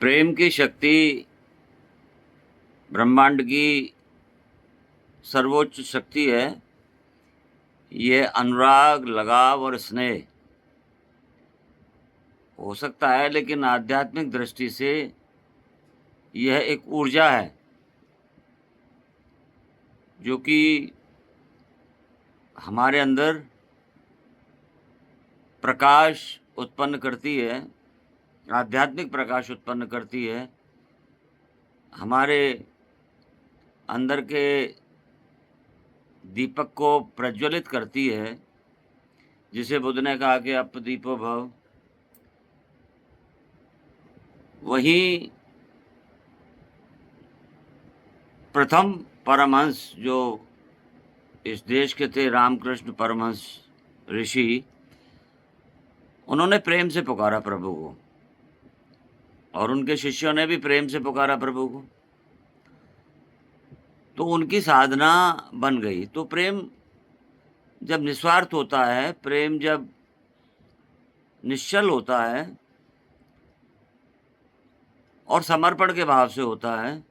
प्रेम की शक्ति ब्रह्मांड की सर्वोच्च शक्ति है। ये अनुराग, लगाव और स्नेह हो सकता है, लेकिन आध्यात्मिक दृष्टि से यह एक ऊर्जा है जो कि हमारे अंदर प्रकाश उत्पन्न करती है, आध्यात्मिक प्रकाश उत्पन्न करती है, हमारे अंदर के दीपक को प्रज्वलित करती है। जिसे बुद्ध ने कहा कि अप दीपो भव। वही प्रथम परमहंस जो इस देश के थे, रामकृष्ण परमहंस ऋषि, उन्होंने प्रेम से पुकारा प्रभु को, और उनके शिष्यों ने भी प्रेम से पुकारा प्रभु को, तो उनकी साधना बन गई। तो प्रेम जब निस्वार्थ होता है, प्रेम जब निश्चल होता है और समर्पण के भाव से होता है,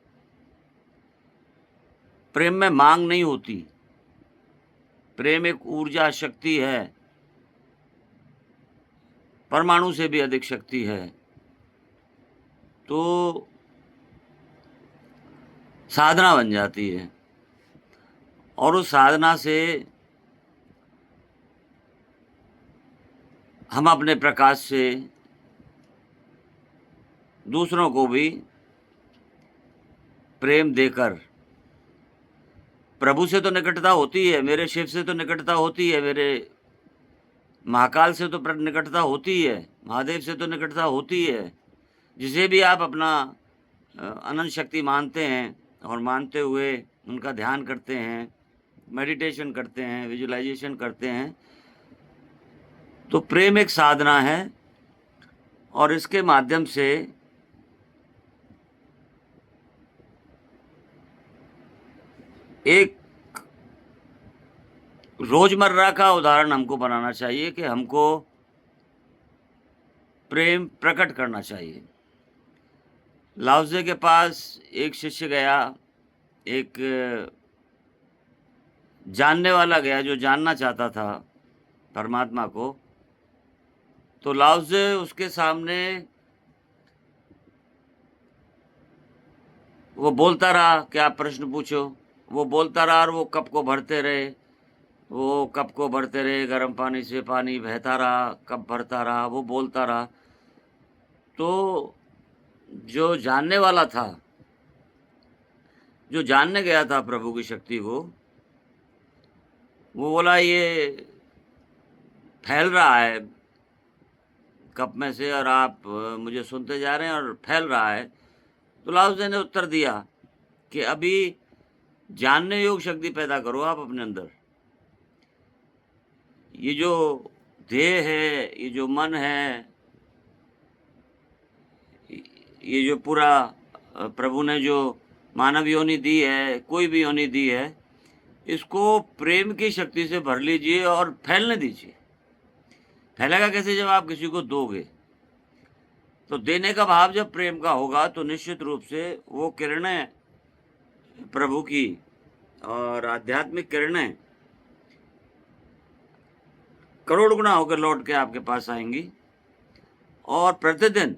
प्रेम में मांग नहीं होती। प्रेम एक ऊर्जा शक्ति है, परमाणु से भी अधिक शक्ति है। तो साधना बन जाती है, और उस साधना से हम अपने प्रकाश से दूसरों को भी प्रेम देकर, प्रभु से तो निकटता होती है, मेरे शिव से तो निकटता होती है, मेरे महाकाल से तो निकटता होती है, महादेव से तो निकटता होती है। जिसे भी आप अपना अनंत शक्ति मानते हैं और मानते हुए उनका ध्यान करते हैं, मेडिटेशन करते हैं, विजुअलाइजेशन करते हैं, तो प्रेम एक साधना है, और इसके माध्यम से एक रोजमर्रा का उदाहरण हमको बनाना चाहिए कि हमको प्रेम प्रकट करना चाहिए। लाओ त्से के पास एक शिष्य गया, एक जानने वाला गया जो जानना चाहता था परमात्मा को। तो लाओ त्से उसके सामने वो बोलता रहा कि आप प्रश्न पूछो। वो बोलता रहा और वो कप को भरते रहे, वो कप को भरते रहे, गर्म पानी से पानी बहता रहा, कप भरता रहा, वो बोलता रहा। तो जो जानने वाला था, जो जानने गया था प्रभु की शक्ति को, वो बोला ये फैल रहा है कप में से, और आप मुझे सुनते जा रहे हैं और फैल रहा है। तो लाओ त्से ने उत्तर दिया कि अभी जानने योग शक्ति पैदा करो आप अपने अंदर। ये जो देह है, ये जो मन है, ये जो पूरा प्रभु ने जो मानव योनि दी है, कोई भी योनि दी है, इसको प्रेम की शक्ति से भर लीजिए और फैलने दीजिए। फैलेगा कैसे? जब आप किसी को दोगे। तो देने का भाव जब प्रेम का होगा तो निश्चित रूप से वो किरणें प्रभु की और आध्यात्मिक किरणें करोड़ गुना होकर लौट के आपके पास आएंगी। और प्रतिदिन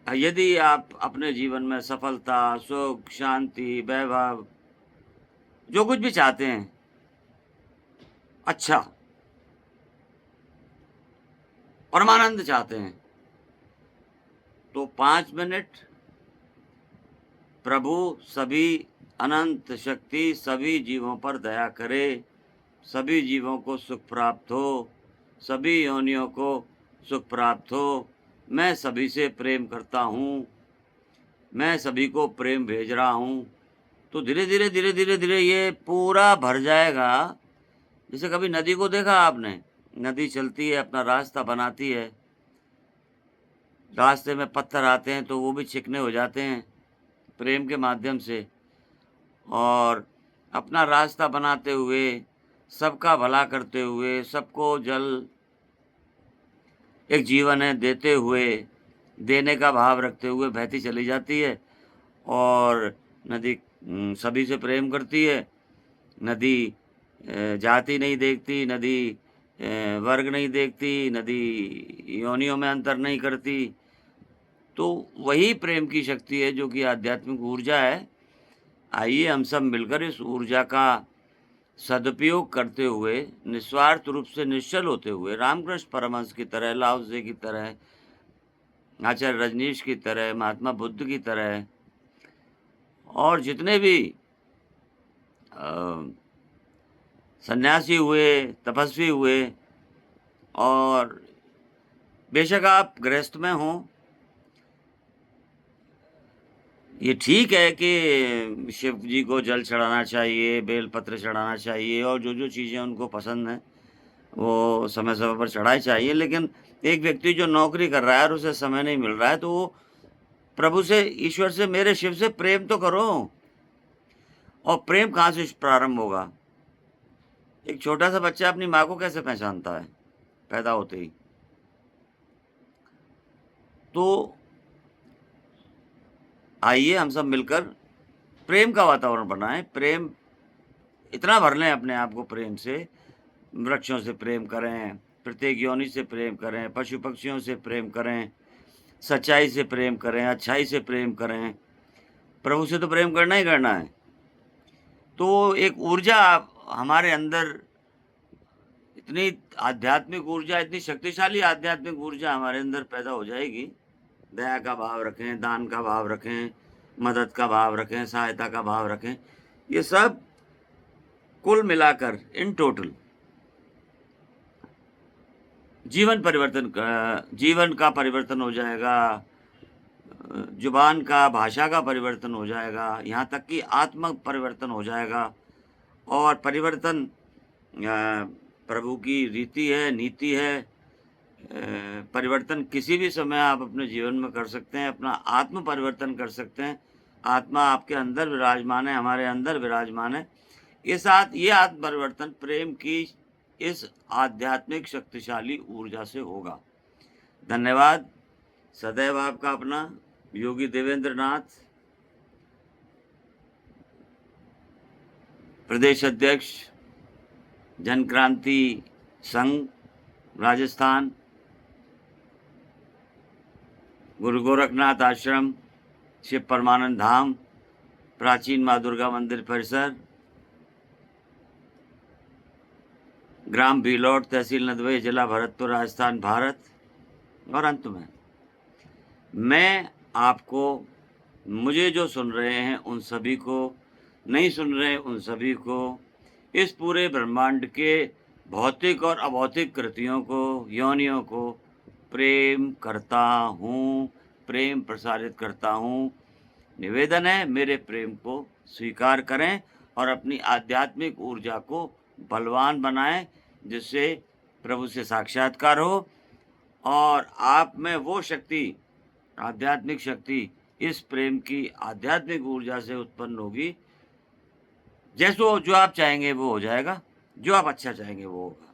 यदि आप अपने जीवन में सफलता, सुख, शांति, वैभव, जो कुछ भी चाहते हैं, अच्छा, परमानंद चाहते हैं, तो 5 मिनट प्रभु सभी अनंत शक्ति सभी जीवों पर दया करे, सभी जीवों को सुख प्राप्त हो, सभी योनियों को सुख प्राप्त हो, मैं सभी से प्रेम करता हूँ, मैं सभी को प्रेम भेज रहा हूँ। तो धीरे धीरे धीरे धीरे धीरे ये पूरा भर जाएगा। जैसे कभी नदी को देखा आपने? नदी चलती है, अपना रास्ता बनाती है, रास्ते में पत्थर आते हैं तो वो भी चिकने हो जाते हैं प्रेम के माध्यम से, और अपना रास्ता बनाते हुए, सबका भला करते हुए, सबको जल एक जीवन है देते हुए, देने का भाव रखते हुए बहती चली जाती है। और नदी सभी से प्रेम करती है। नदी जाति नहीं देखती, नदी वर्ग नहीं देखती, नदी योनियों में अंतर नहीं करती। तो वही प्रेम की शक्ति है जो कि आध्यात्मिक ऊर्जा है। आइए हम सब मिलकर इस ऊर्जा का सदुपयोग करते हुए, निस्वार्थ रूप से निश्चल होते हुए, रामकृष्ण परमहंस की तरह, लाओ त्से की तरह, आचार्य रजनीश की तरह, महात्मा बुद्ध की तरह और जितने भी अ, सन्यासी हुए, तपस्वी हुए और बेशक आप गृहस्थ में हों, ये ठीक है कि शिव जी को जल चढ़ाना चाहिए, बेलपत्र चढ़ाना चाहिए और जो-जो चीज़ें उनको पसंद हैं, वो समय-समय पर चढ़ाई चाहिए। लेकिन एक व्यक्ति जो नौकरी कर रहा है और उसे समय नहीं मिल रहा है, तो वो प्रभु से, ईश्वर से, मेरे शिव से प्रेम तो करो। और प्रेम कहाँ से प्रारंभ होगा? एक छोटा-सा बच्चा अपनी माँ को कैसे पहचानता है, पैदा होते ही? तो आइए हम सब मिलकर प्रेम का वातावरण बनाएँ, प्रेम इतना भर लें अपने आप को प्रेम से, वृक्षों से प्रेम करें, प्रत्येक योनि से प्रेम करें, पशु-पक्षियों से प्रेम करें, सच्चाई से प्रेम करें, अच्छाई से प्रेम करें। प्रभु से तो प्रेम करना ही करना है। तो एक ऊर्जा हमारे अंदर, इतनी आध्यात्मिक ऊर्जा, इतनी शक्तिशाली आध्यात्मिक ऊर्जा हमारे अंदर पैदा हो जाएगी। दया का भाव रखें, दान का भाव रखें, मदद का भाव रखें, सहायता का भाव रखें। ये सब कुल मिलाकर इन टोटल जीवन का परिवर्तन हो जाएगा, ज़ुबान का, भाषा का परिवर्तन हो जाएगा, यहाँ तक कि आत्म परिवर्तन हो जाएगा। और परिवर्तन प्रभु की रीति है, नीति है। परिवर्तन किसी भी समय आप अपने जीवन में कर सकते हैं, अपना आत्म परिवर्तन कर सकते हैं। आत्मा आपके अंदर विराजमान है, हमारे अंदर विराजमान है। ये आत्म परिवर्तन प्रेम की इस आध्यात्मिक शक्तिशाली ऊर्जा से होगा। धन्यवाद। सदैव आपका अपना योगी देवेंद्र नाथ, प्रदेश अध्यक्ष, जन क्रांति संघ, राजस्थान, गुरु गोरखनाथ आश्रम, शिव परमानंद धाम, प्राचीन माँ दुर्गा मंदिर परिसर, ग्राम भीलौट, तहसील नदबई, जिला भरतपुर, राजस्थान, भारत। और अंत में मैं आपको, मुझे जो सुन रहे हैं उन सभी को, नहीं सुन रहे उन सभी को, इस पूरे ब्रह्मांड के भौतिक और अभौतिक कृतियों को, योनियों को प्रेम करता हूँ, प्रेम प्रसारित करता हूँ। निवेदन है, मेरे प्रेम को स्वीकार करें और अपनी आध्यात्मिक ऊर्जा को बलवान बनाएं, जिससे प्रभु से साक्षात्कार हो और आप में वो शक्ति, आध्यात्मिक शक्ति, इस प्रेम की आध्यात्मिक ऊर्जा से उत्पन्न होगी। जैसो जो आप चाहेंगे वो हो जाएगा, जो आप अच्छा चाहेंगे वो होगा।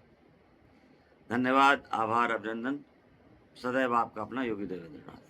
धन्यवाद, आभार, अभिनंदन। सदैव आपका अपना योगी देवेंद्र नाथ।